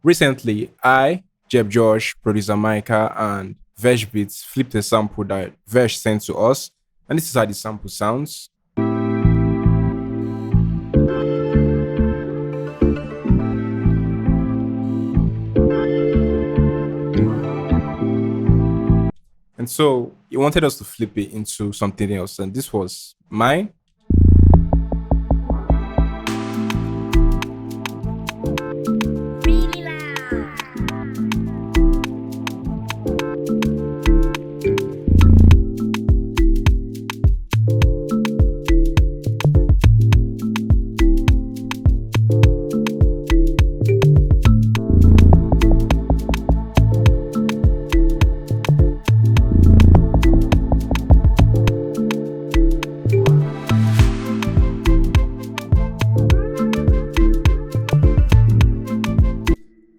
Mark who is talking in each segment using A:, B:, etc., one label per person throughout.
A: Recently, I, Jeb Josh, producer Micah, and Vesh Beats flipped a sample that Vesh sent to us, and this is how the sample sounds. And so he wanted us to flip it into something else, and this was mine.
B: Really loud.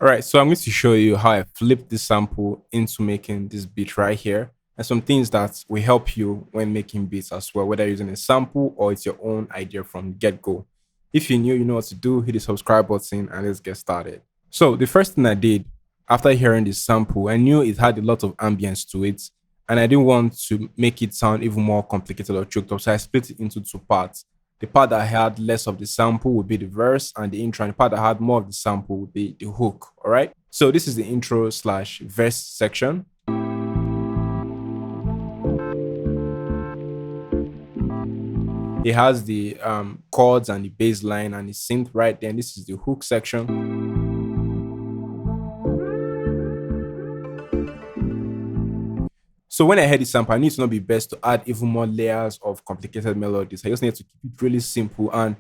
A: All right, so I'm going to show you how I flipped this sample into making this beat right here, and some things that will help you when making beats as well, whether using a sample or it's your own idea from get-go. If you're new, you know what to do, hit the subscribe button and let's get started. So the first thing I did after hearing this sample, I knew it had a lot of ambience to it, and I didn't want to make it sound even more complicated or choked up, so I split it into two parts. The part that had less of the sample would be the verse, and the intro. And the part that had more of the sample would be the hook. All right. So this is the intro slash verse section. It has the chords and the bass line and the synth right there. And this is the hook section. So when I heard the sample, I knew it would not be best to add even more layers of complicated melodies. I just need to keep it really simple. And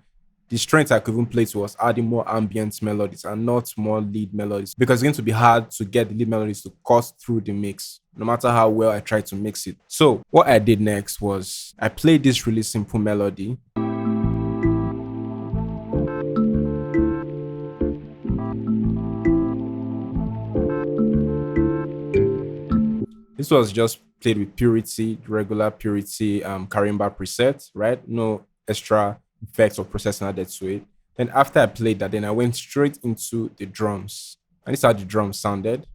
A: the strength I could even play to was adding more ambient melodies and not more lead melodies, because it's going to be hard to get the lead melodies to cut through the mix, no matter how well I try to mix it. So what I did next was I played this really simple melody. This was just played with Purity, regular Purity Karimba preset, right? No extra effects or processing added to it. Then after I played that, then I went straight into the drums. And this is how the drums sounded.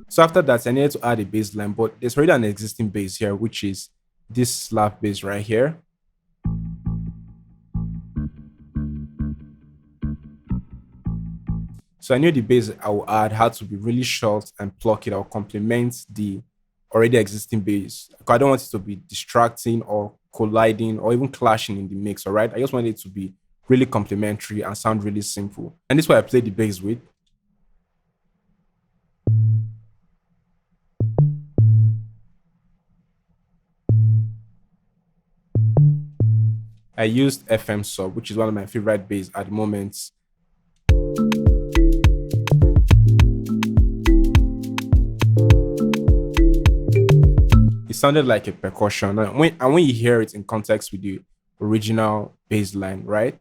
A: So after that, I needed to add a bass line, but there's already an existing bass here, which is this slap bass right here. So I knew the bass I would add had to be really short and pluck it or complement the already existing bass. I don't want it to be distracting or colliding or even clashing in the mix, all right? I just want it to be really complementary and sound really simple. And this is what I played the bass with. I used FM sub, which is one of my favorite bass at the moment. It sounded like a percussion. And when you hear it in context with the original bass line, right?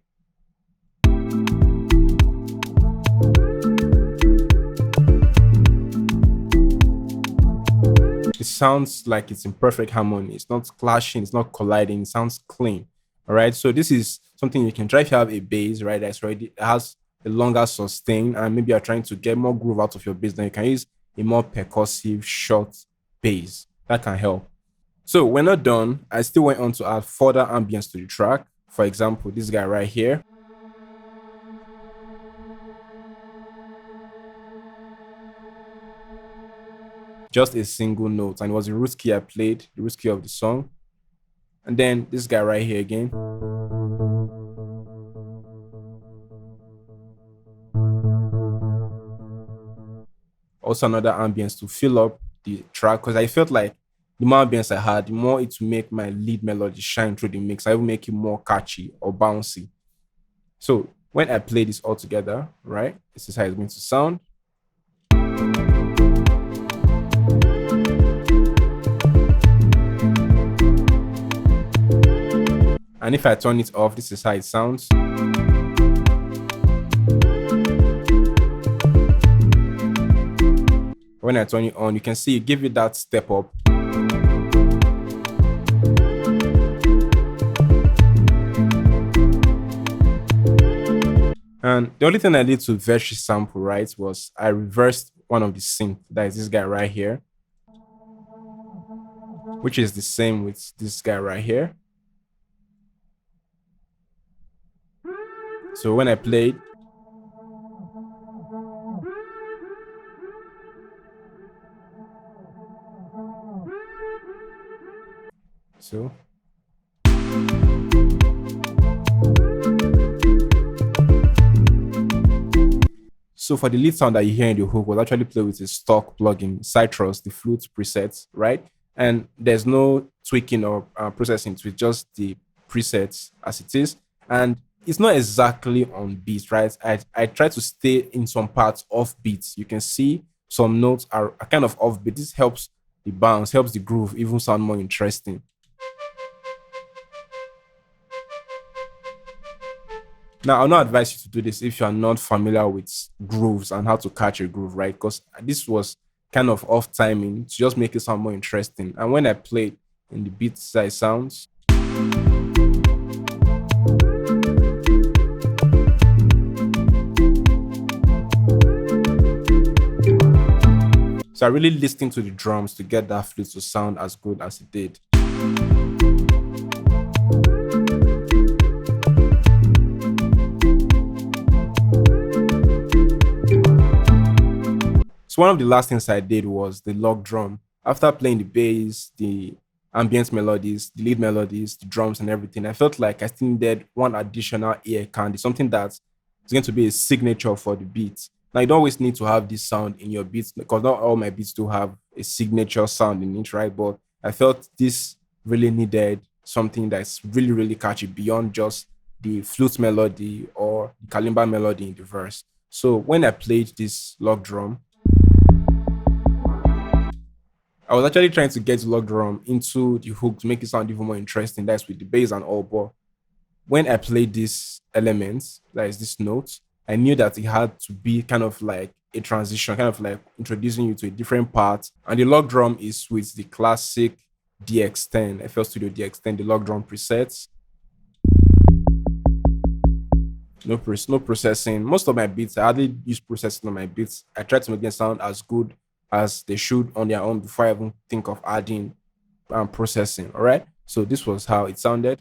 A: It sounds like it's in perfect harmony. It's not clashing, it's not colliding, it sounds clean. All right, so this is something you can try if you have a bass, right? That's already it has a longer sustain, and maybe you're trying to get more groove out of your bass. Then you can use a more percussive, short bass that can help. So we're not done. I still went on to add further ambience to the track. For example, this guy right here. Just a single note, and it was the root key I played, the root key of the song. And then this guy right here again. Also another ambience to fill up the track, because I felt like the more ambience I had, the more it would make my lead melody shine through the mix. I would make it more catchy or bouncy. So when I play this all together, right, this is how it's going to sound. And if I turn it off, this is how it sounds. When When I turn it on, you can see it give you that step up. And the only thing I did to fetch this sample, right, was I reversed one of the synth. That is this guy right here, which is the same with this guy right here. So when I played, so So for the lead sound that you hear in the hook was actually played with a stock plugin, Citrus, the flute presets, right? And there's no tweaking or processing to it, just the presets as it is. And it's not exactly on beat, right? I try to stay in some parts off beats. You can see some notes are kind of off beat. This helps the bounce, helps the groove even sound more interesting. Now, I'll not advise you to do this if you are not familiar with grooves and how to catch a groove, right? Because this was kind of off timing to just make it sound more interesting. And when I played in the beat size sounds, so I really listened to the drums to get that flute to sound as good as it did. So one of the last things I did was the log drum. After playing the bass, the ambient melodies, the lead melodies, the drums and everything, I felt like I still needed one additional ear candy, something that is going to be a signature for the beat. Now you don't always need to have this sound in your beats because not all my beats do have a signature sound in it, right? But I felt this really needed something that's really, really catchy beyond just the flute melody or the kalimba melody in the verse. So when I played this log drum, I was actually trying to get the log drum into the hook to make it sound even more interesting. That's with the bass and all. But when I played this element, that is this note, I knew that it had to be kind of like a transition, kind of like introducing you to a different part. And the log drum is with the classic DX10, FL Studio DX10, the log drum presets. No processing. Most of my beats, I hardly use processing on my beats. I try to make them sound as good as they should on their own before I even think of adding processing. All right. So this was how it sounded.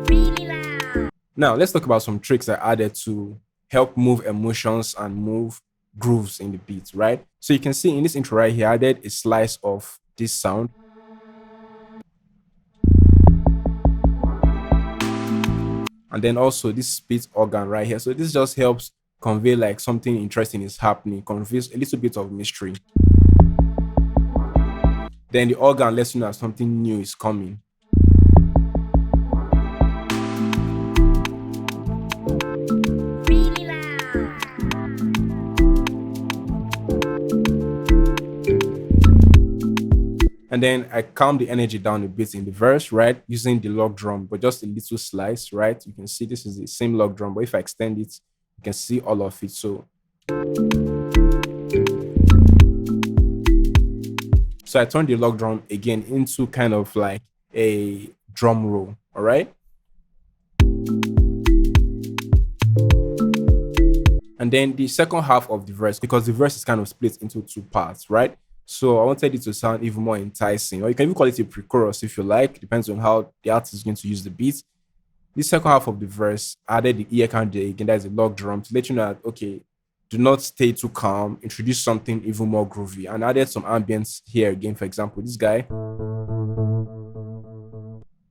A: Really loud. Now let's talk about some tricks I added to help move emotions and move grooves in the beat, right? So you can see in this intro right here, I added a slice of this sound. And then also this beat organ right here. So this just helps convey like something interesting is happening, conveys a little bit of mystery. Then the organ lets you know that something new is coming. Really loud. And then I calm the energy down a bit in the verse, right? Using the log drum, but just a little slice, right? You can see this is the same log drum, but if I extend it, you can see all of it. So I turned the log drum again into kind of like a drum roll, all right? And then the second half of the verse, because the verse is kind of split into two parts, right? So I wanted it to sound even more enticing, or you can even call it a pre-chorus if you like. Depends on how the artist is going to use the beat. The second half of the verse added the ear candy again, that is a log drum, to let you know that, okay, do not stay too calm, introduce something even more groovy. And added some ambience here again, for example, this guy.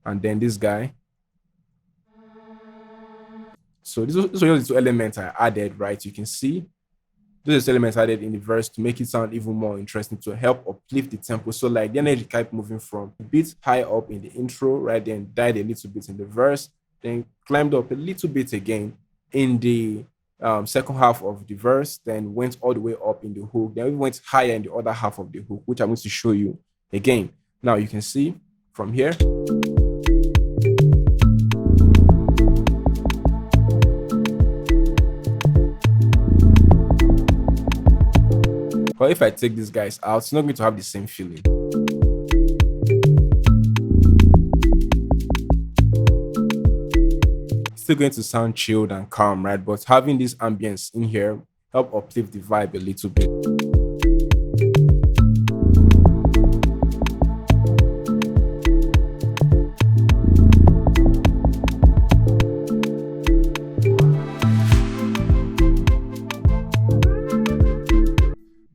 A: And then this guy. So these are the two elements I added, right? You can see those elements added in the verse to make it sound even more interesting, to help uplift the tempo. So like the energy kept moving from a bit high up in the intro, right? Then died a little bit in the verse, then climbed up a little bit again in the second half of the verse, then went all the way up in the hook. Then we went higher in the other half of the hook, which I'm going to show you again. Now you can see from here. But if I take these guys out, it's not going to have the same feeling. It's still going to sound chilled and calm, right? But having this ambience in here help uplift the vibe a little bit.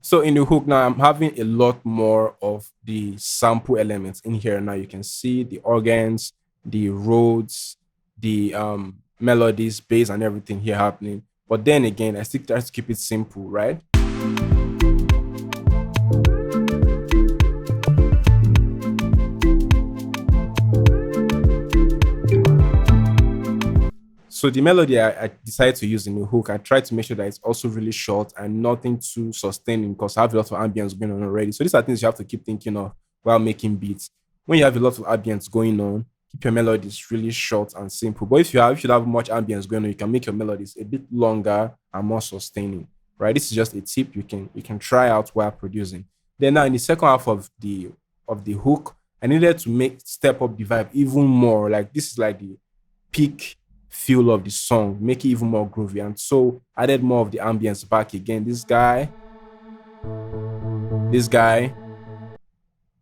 A: So in the hook now, I'm having a lot more of the sample elements in here. Now you can see the organs, the Rhodes, the melodies, bass, and everything here happening. But then again, I still try to keep it simple, right? So the melody I decided to use in the hook, I tried to make sure that it's also really short and nothing too sustaining because I have a lot of ambience going on already. So these are things you have to keep thinking of while making beats. When you have a lot of ambience going on, keep your melodies really short and simple. But if you have much ambience going on, you can make your melodies a bit longer and more sustaining. Right? This is just a tip you can try out while producing. Then now in the second half of the hook, I needed to step up the vibe even more. Like this is like the peak feel of the song, make it even more groovy. And so added more of the ambience back again. This guy.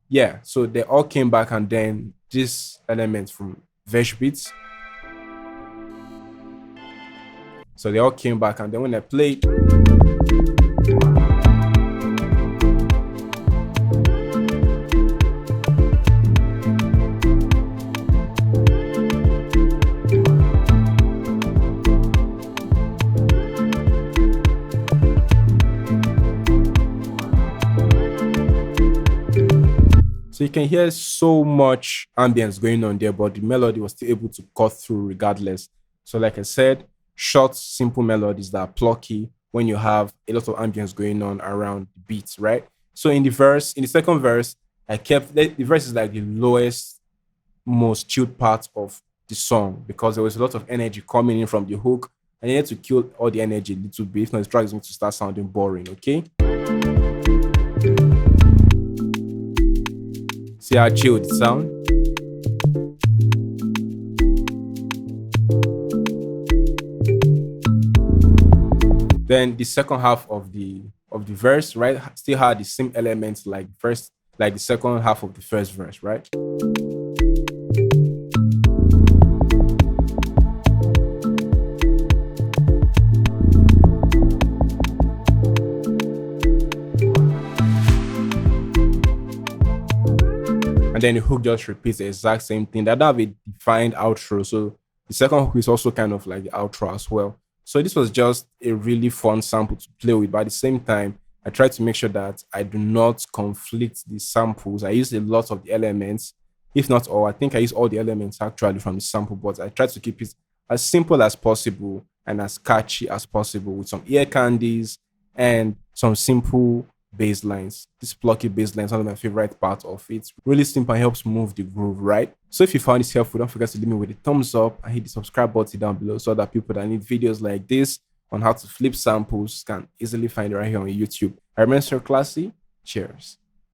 A: Yeah, so they all came back and then this element from Vesh Beats. So they all came back and then when I played, so you can hear so much ambience going on there, but the melody was still able to cut through regardless. So like I said, short, simple melodies that are plucky when you have a lot of ambience going on around the beats, right? So in the second verse, I kept the verse is like the lowest, most chilled part of the song because there was a lot of energy coming in from the hook. I needed to kill all the energy a little bit. If not, the track is going to start sounding boring, okay? See how chilled it sound? Then the second half of the verse, right, still had the same elements like the second half of the first verse, right? And then the hook just repeats the exact same thing. That have a defined outro. So the second hook is also kind of like the outro as well. So this was just a really fun sample to play with. But at the same time, I tried to make sure that I do not conflict the samples. I used a lot of the elements, if not all. I think I used all the elements actually from the sample, but I tried to keep it as simple as possible and as catchy as possible with some ear candies and some simple bass lines. This plucky bass line is one of my favorite parts of it. Really simple and helps move the groove, right? So if you found this helpful, don't forget to leave me with a thumbs up and hit the subscribe button down below so that people that need videos like this on how to flip samples can easily find it right here on YouTube. I remain so classy. Cheers.